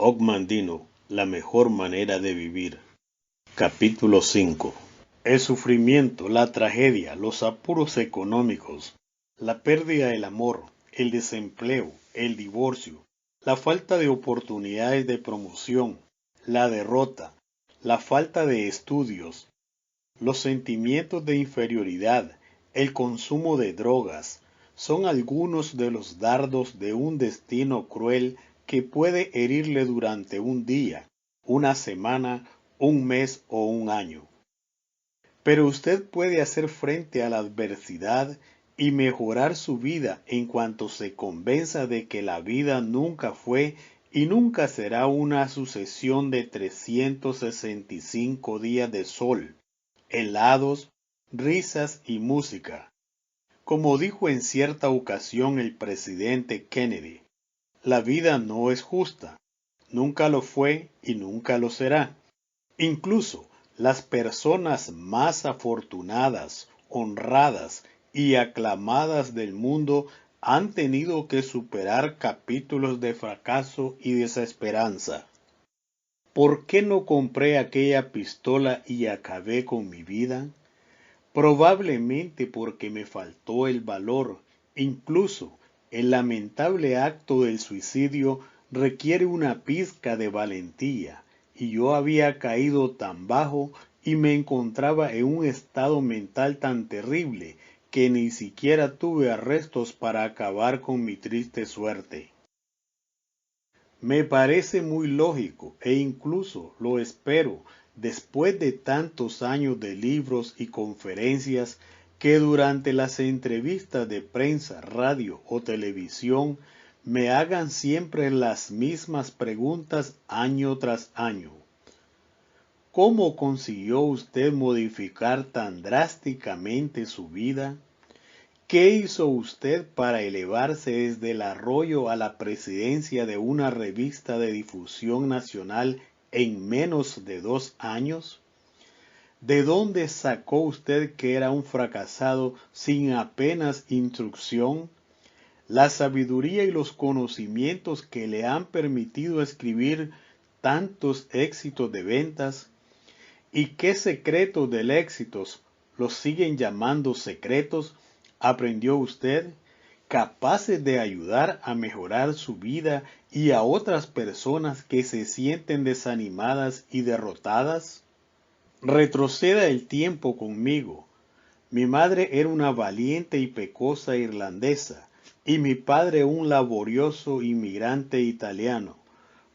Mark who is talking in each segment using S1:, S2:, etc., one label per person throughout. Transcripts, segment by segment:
S1: Og Mandino, la mejor manera de vivir. Capítulo 5. El sufrimiento, la tragedia, los apuros económicos, la pérdida del amor, el desempleo, el divorcio, la falta de oportunidades de promoción, la derrota, la falta de estudios, los sentimientos de inferioridad, el consumo de drogas, son algunos de los dardos de un destino cruel que puede herirle durante un día, una semana, un mes o un año. Pero usted puede hacer frente a la adversidad y mejorar su vida en cuanto se convenza de que la vida nunca fue y nunca será una sucesión de 365 días de sol, helados, risas y música. Como dijo en cierta ocasión el presidente Kennedy, la vida no es justa, nunca lo fue y nunca lo será. Incluso las personas más afortunadas, honradas y aclamadas del mundo han tenido que superar capítulos de fracaso y desesperanza. ¿Por qué no compré aquella pistola y acabé con mi vida? Probablemente porque me faltó el valor. Incluso el lamentable acto del suicidio requiere una pizca de valentía, y yo había caído tan bajo y me encontraba en un estado mental tan terrible que ni siquiera tuve arrestos para acabar con mi triste suerte. Me parece muy lógico e incluso lo espero después de tantos años de libros y conferencias que durante las entrevistas de prensa, radio o televisión me hagan siempre las mismas preguntas año tras año. ¿Cómo consiguió usted modificar tan drásticamente su vida? ¿Qué hizo usted para elevarse desde el arroyo a la presidencia de una revista de difusión nacional en menos de 2 años? ¿De dónde sacó usted que era un fracasado sin apenas instrucción? La sabiduría y los conocimientos que le han permitido escribir tantos éxitos de ventas. ¿Y qué secretos del éxito los siguen llamando secretos aprendió usted, capaces de ayudar a mejorar su vida y a otras personas que se sienten desanimadas y derrotadas? Retroceda el tiempo conmigo. Mi madre era una valiente y pecosa irlandesa, y mi padre un laborioso inmigrante italiano,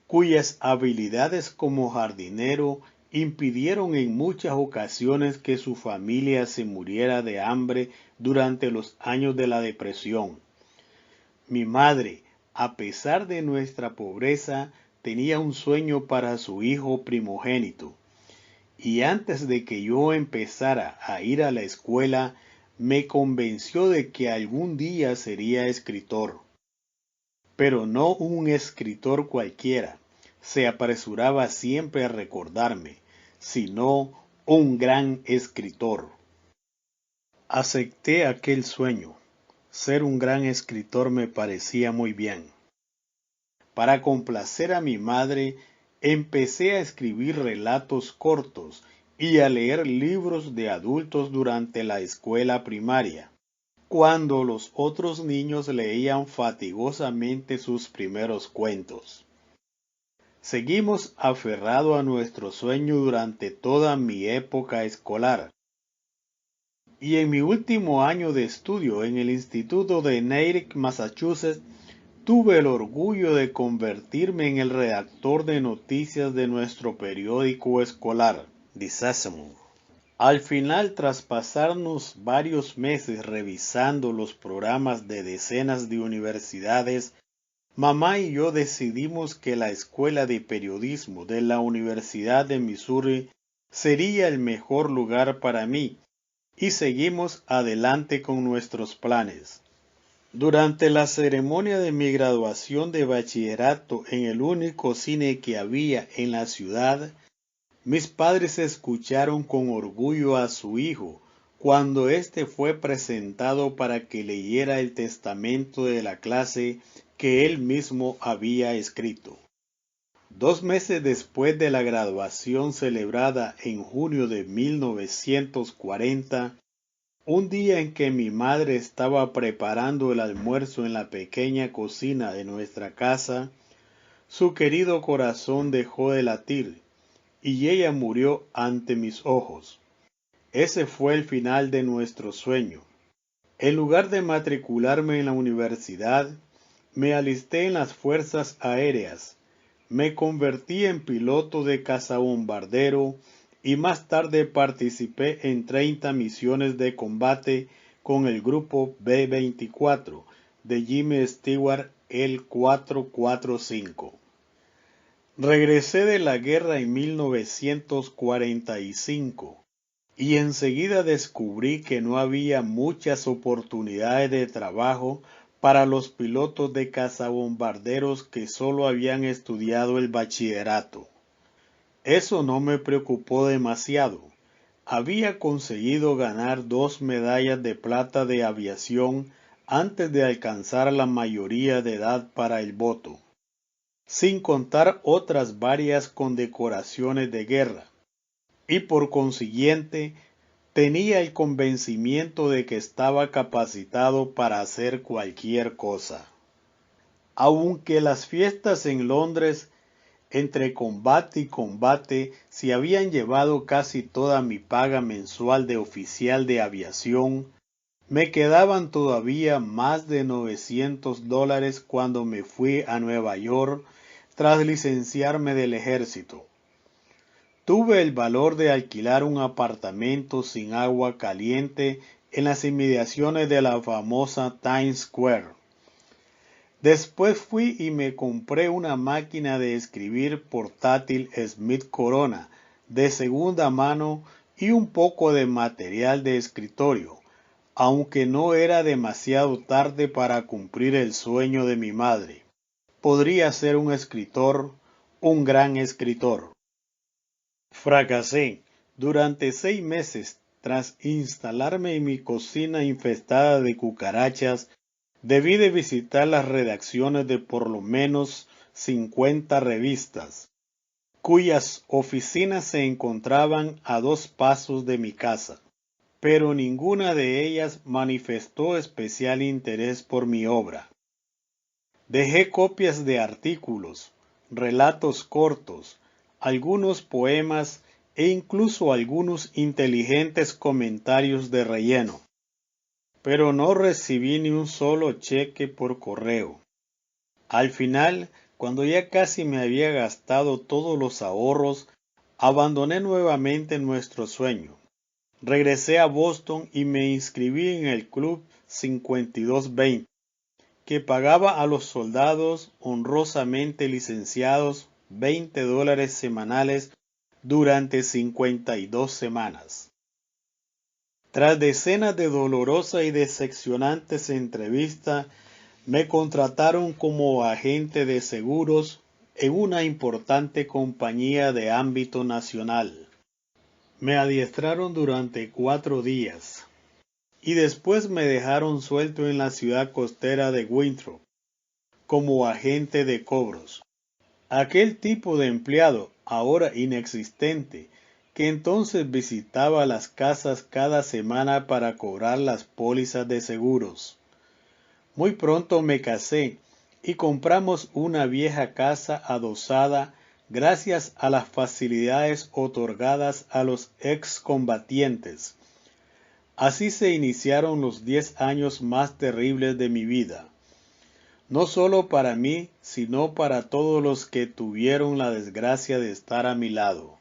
S1: cuyas habilidades como jardinero impidieron en muchas ocasiones que su familia se muriera de hambre durante los años de la depresión. Mi madre, a pesar de nuestra pobreza, tenía un sueño para su hijo primogénito, y antes de que yo empezara a ir a la escuela, me convenció de que algún día sería escritor. Pero no un escritor cualquiera, se apresuraba siempre a recordarme, sino un gran escritor. Acepté aquel sueño. Ser un gran escritor me parecía muy bien. Para complacer a mi madre, empecé a escribir relatos cortos y a leer libros de adultos durante la escuela primaria, cuando los otros niños leían fatigosamente sus primeros cuentos. Seguimos aferrados a nuestro sueño durante toda mi época escolar. Y en mi último año de estudio en el Instituto de Natick, Massachusetts, tuve el orgullo de convertirme en el redactor de noticias de nuestro periódico escolar, The Sesame. Al final, tras pasarnos varios meses revisando los programas de decenas de universidades, mamá y yo decidimos que la escuela de periodismo de la Universidad de Missouri sería el mejor lugar para mí, y seguimos adelante con nuestros planes. Durante la ceremonia de mi graduación de bachillerato en el único cine que había en la ciudad, mis padres escucharon con orgullo a su hijo cuando éste fue presentado para que leyera el testamento de la clase que él mismo había escrito. 2 meses después de la graduación celebrada en junio de 1940, un día en que mi madre estaba preparando el almuerzo en la pequeña cocina de nuestra casa, su querido corazón dejó de latir y ella murió ante mis ojos. Ese fue el final de nuestro sueño. En lugar de matricularme en la universidad, me alisté en las fuerzas aéreas. Me convertí en piloto de cazabombardero y más tarde participé en 30 misiones de combate con el grupo B-24 de Jimmy Stewart el 445. Regresé de la guerra en 1945 y enseguida descubrí que no había muchas oportunidades de trabajo para los pilotos de cazabombarderos que solo habían estudiado el bachillerato. Eso no me preocupó demasiado. Había conseguido ganar 2 medallas de plata de aviación antes de alcanzar la mayoría de edad para el voto, sin contar otras varias condecoraciones de guerra, y por consiguiente tenía el convencimiento de que estaba capacitado para hacer cualquier cosa. Aunque las fiestas en Londres, entre combate y combate, se habían llevado casi toda mi paga mensual de oficial de aviación, me quedaban todavía más de $900 cuando me fui a Nueva York tras licenciarme del ejército. Tuve el valor de alquilar un apartamento sin agua caliente en las inmediaciones de la famosa Times Square. Después fui y me compré una máquina de escribir portátil Smith Corona de segunda mano y un poco de material de escritorio, aunque no era demasiado tarde para cumplir el sueño de mi madre. Podría ser un escritor, un gran escritor. Fracasé. Durante 6 meses, tras instalarme en mi cocina infestada de cucarachas, debí de visitar las redacciones de por lo menos 50 revistas, cuyas oficinas se encontraban a 2 pasos de mi casa, pero ninguna de ellas manifestó especial interés por mi obra. Dejé copias de artículos, relatos cortos, algunos poemas e incluso algunos inteligentes comentarios de relleno, pero no recibí ni un solo cheque por correo. Al final, cuando ya casi me había gastado todos los ahorros, abandoné nuevamente nuestro sueño. Regresé a Boston y me inscribí en el Club 5220, que pagaba a los soldados honrosamente licenciados $20 semanales durante 52 semanas. Tras decenas de dolorosas y decepcionantes entrevistas, me contrataron como agente de seguros en una importante compañía de ámbito nacional. Me adiestraron durante 4 días y después me dejaron suelto en la ciudad costera de Winthrop como agente de cobros. Aquel tipo de empleado, ahora inexistente, que entonces visitaba las casas cada semana para cobrar las pólizas de seguros. Muy pronto me casé y compramos una vieja casa adosada gracias a las facilidades otorgadas a los excombatientes. Así se iniciaron los 10 años más terribles de mi vida, no solo para mí, sino para todos los que tuvieron la desgracia de estar a mi lado.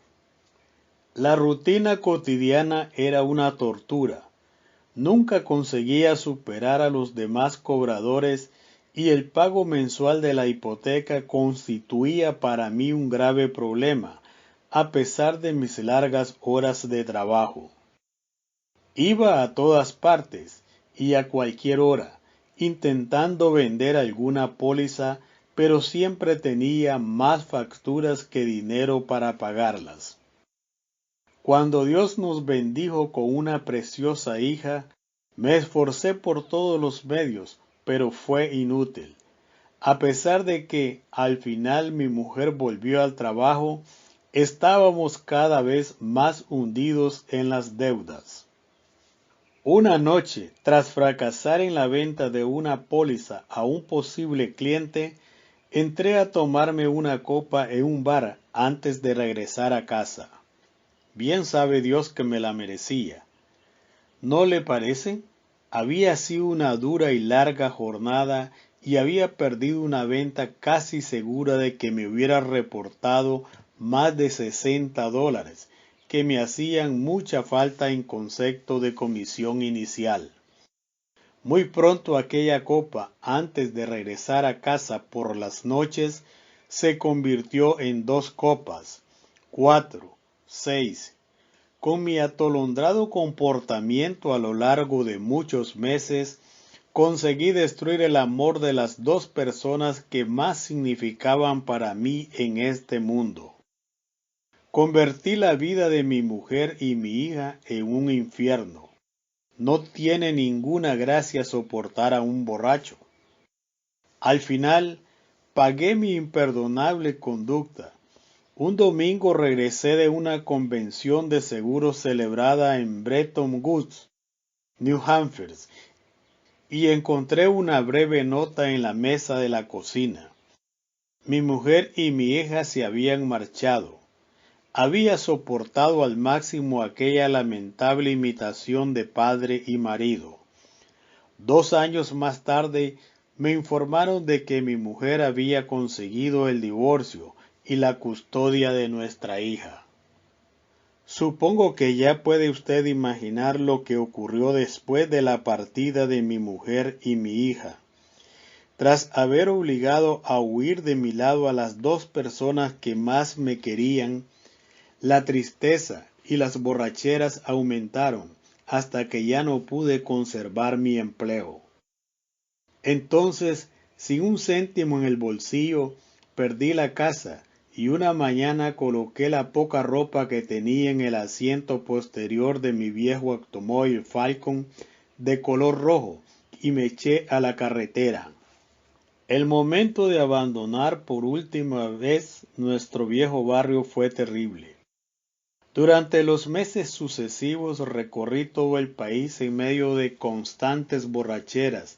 S1: La rutina cotidiana era una tortura. Nunca conseguía superar a los demás cobradores y el pago mensual de la hipoteca constituía para mí un grave problema, a pesar de mis largas horas de trabajo. Iba a todas partes y a cualquier hora, intentando vender alguna póliza, pero siempre tenía más facturas que dinero para pagarlas. Cuando Dios nos bendijo con una preciosa hija, me esforcé por todos los medios, pero fue inútil. A pesar de que al final mi mujer volvió al trabajo, estábamos cada vez más hundidos en las deudas. Una noche, tras fracasar en la venta de una póliza a un posible cliente, entré a tomarme una copa en un bar antes de regresar a casa. Bien sabe Dios que me la merecía. ¿No le parece? Había sido una dura y larga jornada y había perdido una venta casi segura de que me hubiera reportado más de $60, que me hacían mucha falta en concepto de comisión inicial. Muy pronto aquella copa, antes de regresar a casa por las noches, se convirtió en 2 copas, 4, 6. Con mi atolondrado comportamiento a lo largo de muchos meses, conseguí destruir el amor de las 2 personas que más significaban para mí en este mundo. Convertí la vida de mi mujer y mi hija en un infierno. No tiene ninguna gracia soportar a un borracho. Al final, pagué mi imperdonable conducta. Un domingo regresé de una convención de seguros celebrada en Bretton Woods, New Hampshire, y encontré una breve nota en la mesa de la cocina. Mi mujer y mi hija se habían marchado. Había soportado al máximo aquella lamentable imitación de padre y marido. 2 años más tarde me informaron de que mi mujer había conseguido el divorcio y la custodia de nuestra hija. Supongo que ya puede usted imaginar lo que ocurrió después de la partida de mi mujer y mi hija. Tras haber obligado a huir de mi lado a las 2 personas que más me querían, la tristeza y las borracheras aumentaron hasta que ya no pude conservar mi empleo. Entonces, sin un céntimo en el bolsillo, perdí la casa y una mañana coloqué la poca ropa que tenía en el asiento posterior de mi viejo automóvil Falcon de color rojo y me eché a la carretera. El momento de abandonar por última vez nuestro viejo barrio fue terrible. Durante los meses sucesivos recorrí todo el país en medio de constantes borracheras,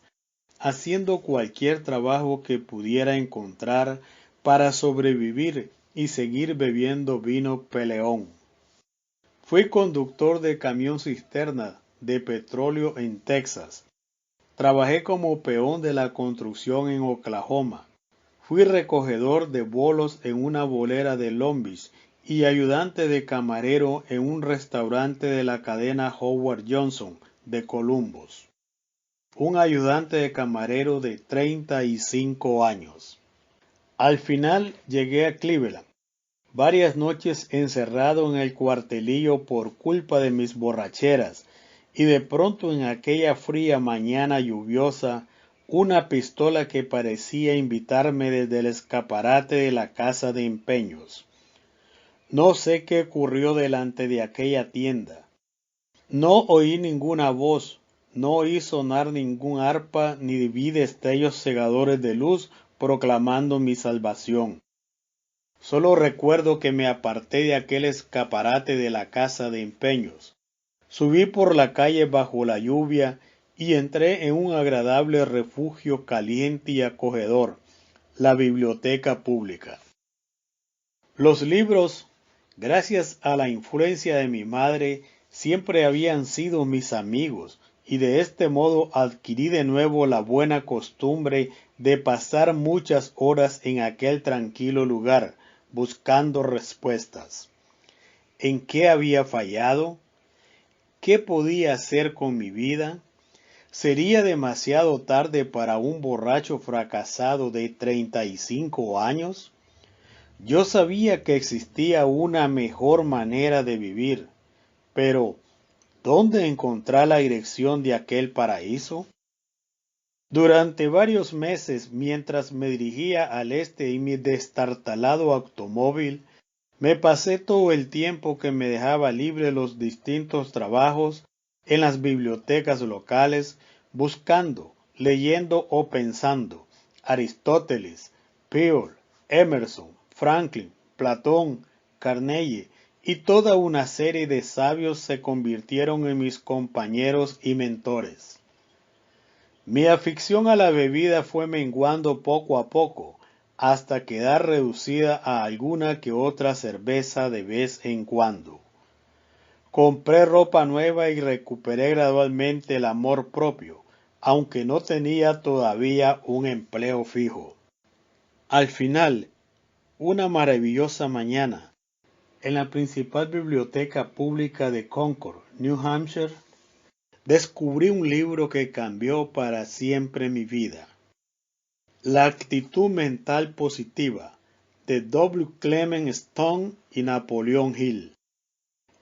S1: haciendo cualquier trabajo que pudiera encontrar para sobrevivir y seguir bebiendo vino peleón. Fui conductor de camión cisterna de petróleo en Texas. Trabajé como peón de la construcción en Oklahoma. Fui recogedor de bolos en una bolera de Long Beach y ayudante de camarero en un restaurante de la cadena Howard Johnson de Columbus. Un ayudante de camarero de 35 años. Al final llegué a Cleveland, varias noches encerrado en el cuartelillo por culpa de mis borracheras, y de pronto en aquella fría mañana lluviosa, una pistola que parecía invitarme desde el escaparate de la casa de empeños. No sé qué ocurrió delante de aquella tienda. No oí ninguna voz, no oí sonar ningún arpa, ni vi destellos cegadores de luz proclamando mi salvación. Solo recuerdo que me aparté de aquel escaparate de la casa de empeños. Subí por la calle bajo la lluvia y entré en un agradable refugio caliente y acogedor, la biblioteca pública. Los libros, gracias a la influencia de mi madre, siempre habían sido mis amigos, y de este modo adquirí de nuevo la buena costumbre de pasar muchas horas en aquel tranquilo lugar, buscando respuestas. ¿En qué había fallado? ¿Qué podía hacer con mi vida? ¿Sería demasiado tarde para un borracho fracasado de 35 años? Yo sabía que existía una mejor manera de vivir, pero ¿dónde encontrar la dirección de aquel paraíso? Durante varios meses, mientras me dirigía al este en mi destartalado automóvil, me pasé todo el tiempo que me dejaba libre los distintos trabajos en las bibliotecas locales, buscando, leyendo o pensando, Aristóteles, Peale, Emerson, Franklin, Platón, Carnegie y toda una serie de sabios se convirtieron en mis compañeros y mentores. Mi afición a la bebida fue menguando poco a poco, hasta quedar reducida a alguna que otra cerveza de vez en cuando. Compré ropa nueva y recuperé gradualmente el amor propio, aunque no tenía todavía un empleo fijo. Al final, una maravillosa mañana, en la principal biblioteca pública de Concord, New Hampshire, descubrí un libro que cambió para siempre mi vida. La actitud mental positiva, de W. Clement Stone y Napoleon Hill.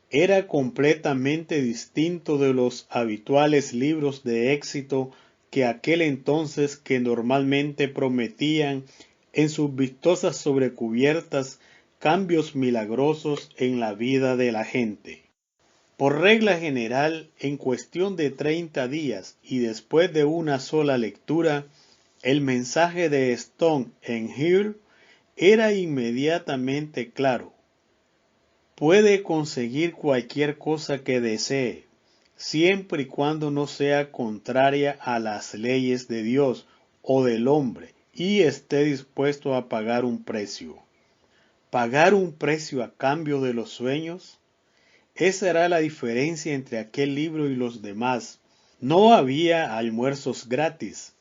S1: Era completamente distinto de los habituales libros de éxito que aquel entonces que normalmente prometían en sus vistosas sobrecubiertas cambios milagrosos en la vida de la gente. Por regla general, en cuestión de 30 días y después de una sola lectura, el mensaje de Stone en Hill era inmediatamente claro. Puede conseguir cualquier cosa que desee, siempre y cuando no sea contraria a las leyes de Dios o del hombre y esté dispuesto a pagar un precio. ¿Pagar un precio a cambio de los sueños? Esa era la diferencia entre aquel libro y los demás. No había almuerzos gratis.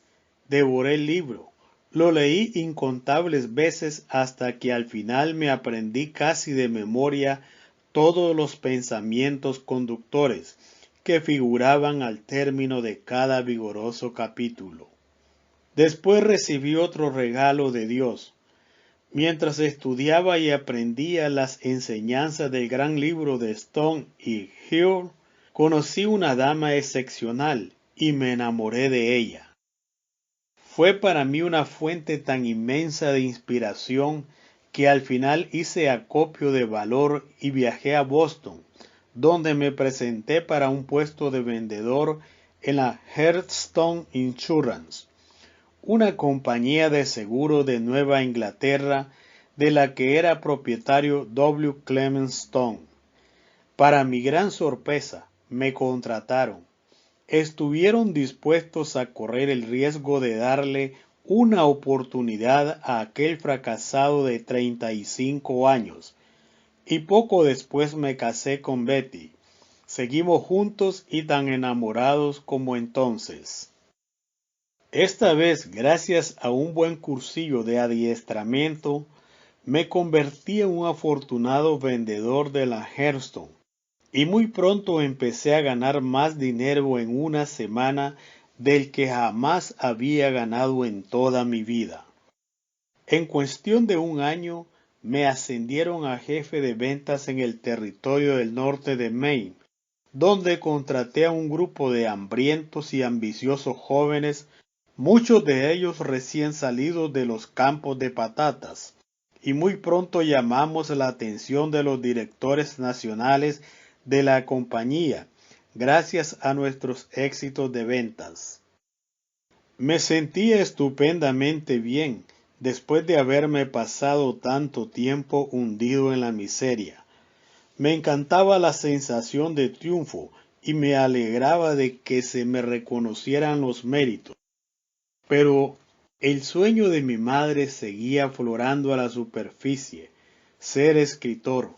S1: Devoré el libro. Lo leí incontables veces hasta que al final me aprendí casi de memoria todos los pensamientos conductores que figuraban al término de cada vigoroso capítulo. Después recibí otro regalo de Dios. Mientras estudiaba y aprendía las enseñanzas del gran libro de Stone y Hill, conocí una dama excepcional y me enamoré de ella. Fue para mí una fuente tan inmensa de inspiración que al final hice acopio de valor y viajé a Boston, donde me presenté para un puesto de vendedor en la Hearthstone Insurance, una compañía de seguro de Nueva Inglaterra de la que era propietario W. Clement Stone. Para mi gran sorpresa, me contrataron. Estuvieron dispuestos a correr el riesgo de darle una oportunidad a aquel fracasado de 35 años. Y poco después me casé con Betty. Seguimos juntos y tan enamorados como entonces. Esta vez, gracias a un buen cursillo de adiestramiento, me convertí en un afortunado vendedor de la Hearthstone. Y muy pronto empecé a ganar más dinero en una semana del que jamás había ganado en toda mi vida. En cuestión de un año, me ascendieron a jefe de ventas en el territorio del norte de Maine, donde contraté a un grupo de hambrientos y ambiciosos jóvenes, muchos de ellos recién salidos de los campos de patatas, y muy pronto llamamos la atención de los directores nacionales de la compañía, gracias a nuestros éxitos de ventas. Me sentía estupendamente bien después de haberme pasado tanto tiempo hundido en la miseria. Me encantaba la sensación de triunfo y me alegraba de que se me reconocieran los méritos. Pero el sueño de mi madre seguía aflorando a la superficie, ser escritor,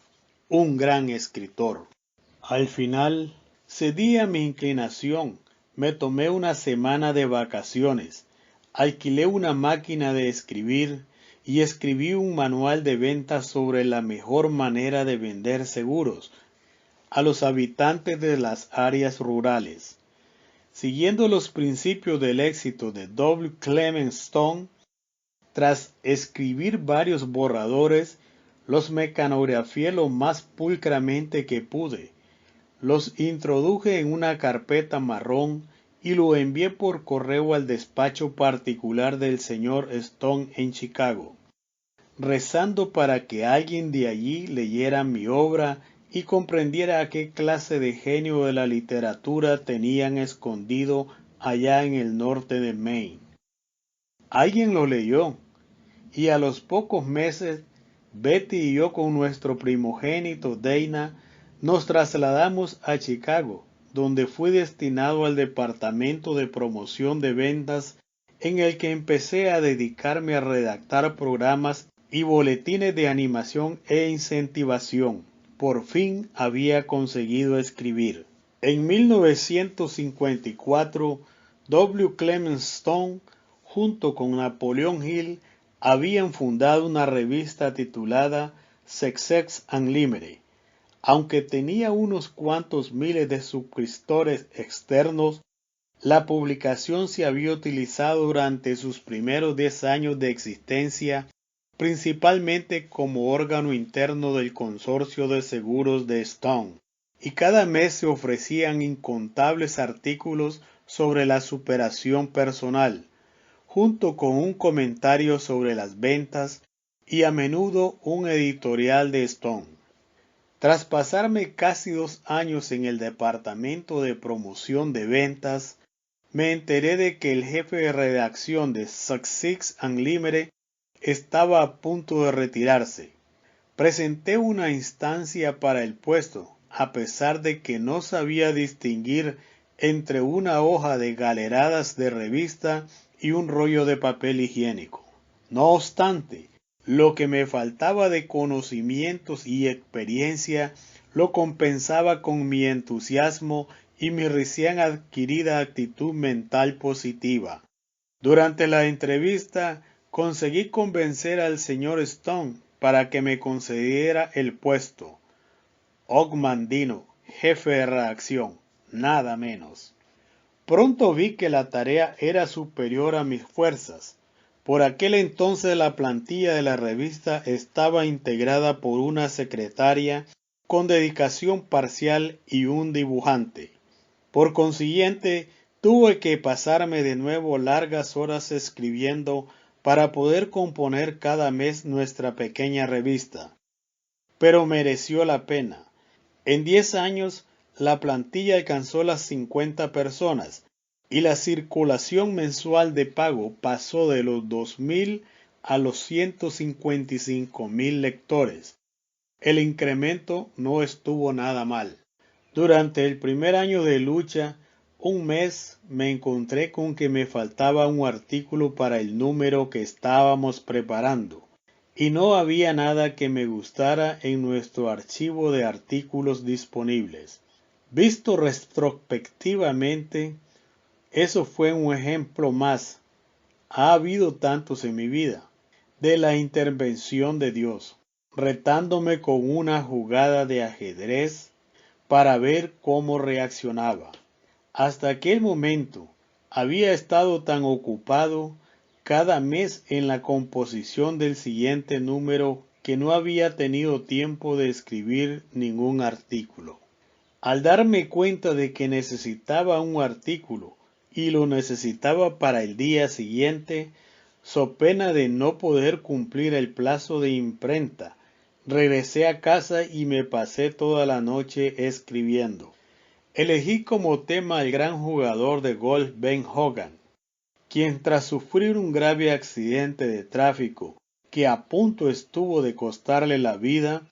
S1: un gran escritor. Al final, cedí a mi inclinación, me tomé una semana de vacaciones, alquilé una máquina de escribir y escribí un manual de ventas sobre la mejor manera de vender seguros a los habitantes de las áreas rurales. Siguiendo los principios del éxito de W. Clement Stone, tras escribir varios borradores, los mecanografié lo más pulcramente que pude. Los introduje en una carpeta marrón y lo envié por correo al despacho particular del señor Stone en Chicago, rezando para que alguien de allí leyera mi obra y comprendiera a qué clase de genio de la literatura tenían escondido allá en el norte de Maine. Alguien lo leyó, y a los pocos meses, Betty y yo con nuestro primogénito Dana nos trasladamos a Chicago, donde fui destinado al departamento de promoción de ventas, en el que empecé a dedicarme a redactar programas y boletines de animación e incentivación. Por fin había conseguido escribir. En 1954, W. Clement Stone, junto con Napoleon Hill, habían fundado una revista titulada Sussex Unlimited. Aunque tenía unos cuantos miles de suscriptores externos, la publicación se había utilizado durante sus primeros 10 años de existencia principalmente como órgano interno del consorcio de seguros de Stone, y cada mes se ofrecían incontables artículos sobre la superación personal, junto con un comentario sobre las ventas y a menudo un editorial de Stone. Tras pasarme casi 2 años en el departamento de promoción de ventas, me enteré de que el jefe de redacción de Sussex Unlimited estaba a punto de retirarse. Presenté una instancia para el puesto, a pesar de que no sabía distinguir entre una hoja de galeradas de revista y un rollo de papel higiénico. No obstante, lo que me faltaba de conocimientos y experiencia lo compensaba con mi entusiasmo y mi recién adquirida actitud mental positiva. Durante la entrevista, conseguí convencer al señor Stone para que me concediera el puesto. Ogmandino, jefe de redacción, nada menos. Pronto vi que la tarea era superior a mis fuerzas. Por aquel entonces la plantilla de la revista estaba integrada por una secretaria con dedicación parcial y un dibujante. Por consiguiente, tuve que pasarme de nuevo largas horas escribiendo para poder componer cada mes nuestra pequeña revista. Pero mereció la pena. En 10 años, la plantilla alcanzó las 50 personas y la circulación mensual de pago pasó de los 2.000 a los 155.000 lectores. El incremento no estuvo nada mal. Durante el primer año de lucha, un mes me encontré con que me faltaba un artículo para el número que estábamos preparando, y no había nada que me gustara en nuestro archivo de artículos disponibles. Visto retrospectivamente, eso fue un ejemplo más, ha habido tantos en mi vida, de la intervención de Dios, retándome con una jugada de ajedrez para ver cómo reaccionaba. Hasta aquel momento había estado tan ocupado cada mes en la composición del siguiente número que no había tenido tiempo de escribir ningún artículo. Al darme cuenta de que necesitaba un artículo y lo necesitaba para el día siguiente, so pena de no poder cumplir el plazo de imprenta, regresé a casa y me pasé toda la noche escribiendo. Elegí como tema al gran jugador de golf Ben Hogan, quien tras sufrir un grave accidente de tráfico que a punto estuvo de costarle la vida,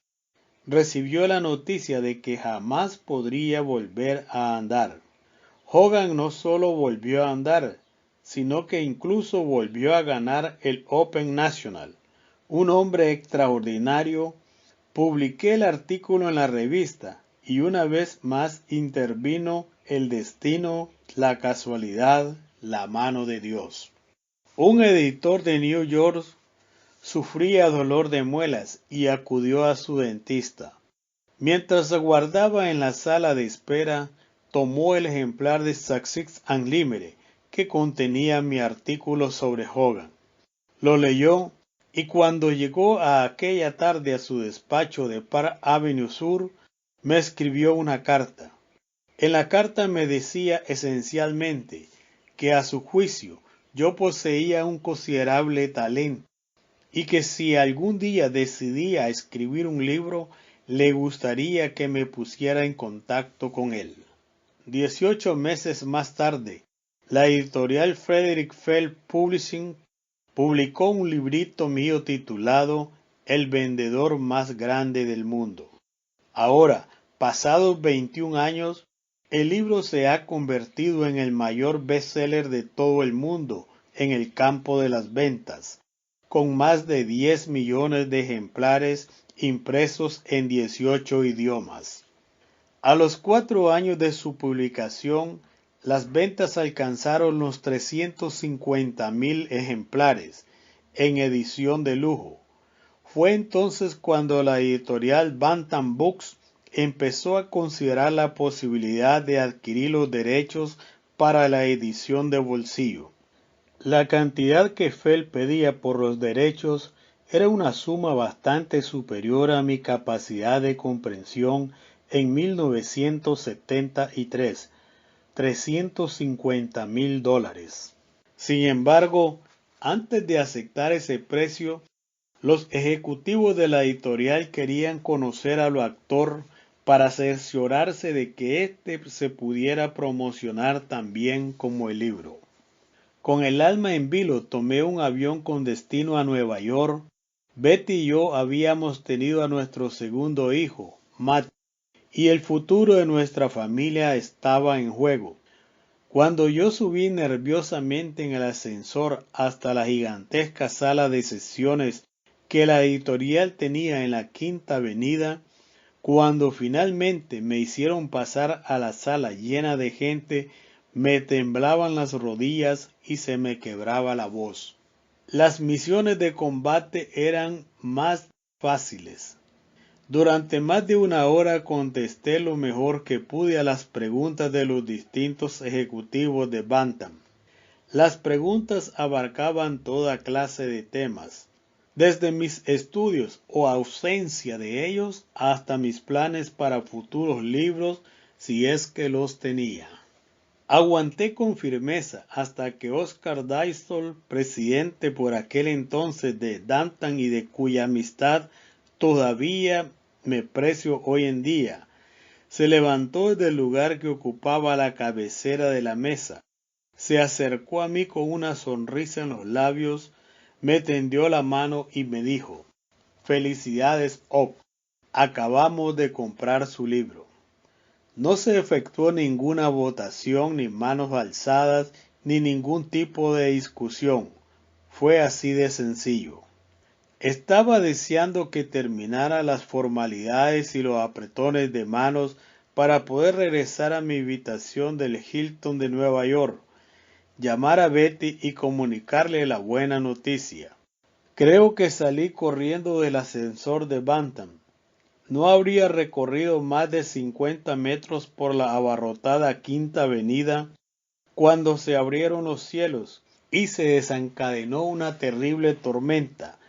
S1: recibió la noticia de que jamás podría volver a andar. Hogan no solo volvió a andar, sino que incluso volvió a ganar el Open National. Un hombre extraordinario. Publiqué el artículo en la revista y una vez más intervino el destino, la casualidad, la mano de Dios. Un editor de New York sufría dolor de muelas y acudió a su dentista. Mientras aguardaba en la sala de espera, tomó el ejemplar de Sussex Unlimited que contenía mi artículo sobre Hogan. Lo leyó y cuando llegó a aquella tarde a su despacho de Park Avenue Sur, me escribió una carta. En la carta me decía esencialmente que a su juicio yo poseía un considerable talento y que si algún día decidía escribir un libro, le gustaría que me pusiera en contacto con él. 18 meses más tarde, la editorial Frederick Fell Publishing publicó un librito mío titulado El vendedor más grande del mundo. Ahora, pasados 21 años, el libro se ha convertido en el mayor bestseller de todo el mundo en el campo de las ventas, con más de 10 millones de ejemplares impresos en 18 idiomas. A los 4 años de su publicación, las ventas alcanzaron los 350,000 ejemplares en edición de lujo. Fue entonces cuando la editorial Bantam Books empezó a considerar la posibilidad de adquirir los derechos para la edición de bolsillo. La cantidad que Fell pedía por los derechos era una suma bastante superior a mi capacidad de comprensión en 1973, $350,000. Sin embargo, antes de aceptar ese precio, los ejecutivos de la editorial querían conocer al actor para cerciorarse de que éste se pudiera promocionar tan bien como el libro. Con el alma en vilo tomé un avión con destino a Nueva York. Betty y yo habíamos tenido a nuestro segundo hijo, Matt, y el futuro de nuestra familia estaba en juego. Cuando yo subí nerviosamente en el ascensor hasta la gigantesca sala de sesiones que la editorial tenía en la Quinta Avenida, cuando finalmente me hicieron pasar a la sala llena de gente, me temblaban las rodillas y se me quebraba la voz. Las misiones de combate eran más fáciles. Durante más de una hora contesté lo mejor que pude a las preguntas de los distintos ejecutivos de Bantam. Las preguntas abarcaban toda clase de temas, desde mis estudios o ausencia de ellos hasta mis planes para futuros libros si es que los tenía. Aguanté con firmeza hasta que Oscar Dysol, presidente por aquel entonces de Bantam y de cuya amistad todavía me precio hoy en día, se levantó del lugar que ocupaba a la cabecera de la mesa, se acercó a mí con una sonrisa en los labios, me tendió la mano y me dijo: «Felicidades, Op, acabamos de comprar su libro». No se efectuó ninguna votación, ni manos alzadas, ni ningún tipo de discusión. Fue así de sencillo. Estaba deseando que terminara las formalidades y los apretones de manos para poder regresar a mi habitación del Hilton de Nueva York, llamar a Betty y comunicarle la buena noticia. Creo que salí corriendo del ascensor de Bantam. No habría recorrido más de 50 metros por la abarrotada Quinta Avenida cuando se abrieron los cielos y se desencadenó una terrible tormenta,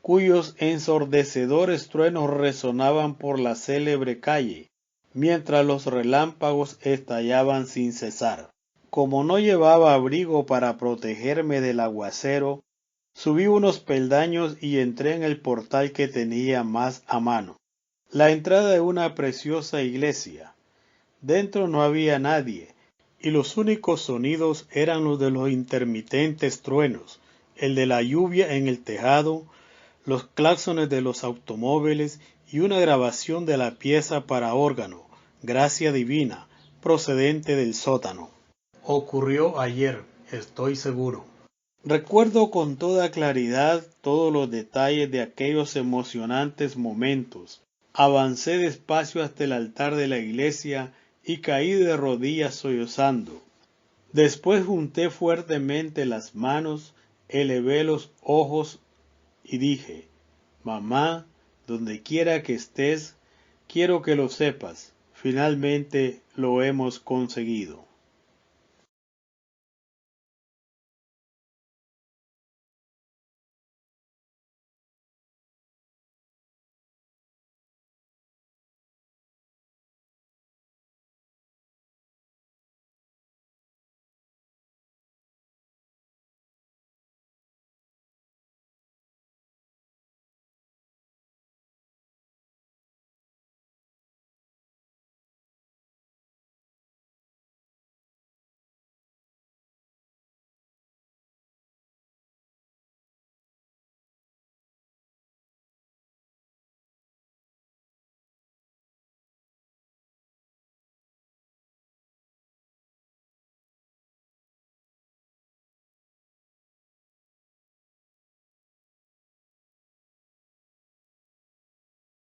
S1: cuyos ensordecedores truenos resonaban por la célebre calle, mientras los relámpagos estallaban sin cesar. Como no llevaba abrigo para protegerme del aguacero, subí unos peldaños y entré en el portal que tenía más a mano. La entrada de una preciosa iglesia. Dentro no había nadie, y los únicos sonidos eran los de los intermitentes truenos, el de la lluvia en el tejado, los claxones de los automóviles y una grabación de la pieza para órgano, Gracia Divina, procedente del sótano. Ocurrió ayer, estoy seguro. Recuerdo con toda claridad todos los detalles de aquellos emocionantes momentos. Avancé despacio hasta el altar de la iglesia y caí de rodillas sollozando. Después junté fuertemente las manos, elevé los ojos y dije: «Mamá, donde quiera que estés, quiero que lo sepas, finalmente lo hemos conseguido».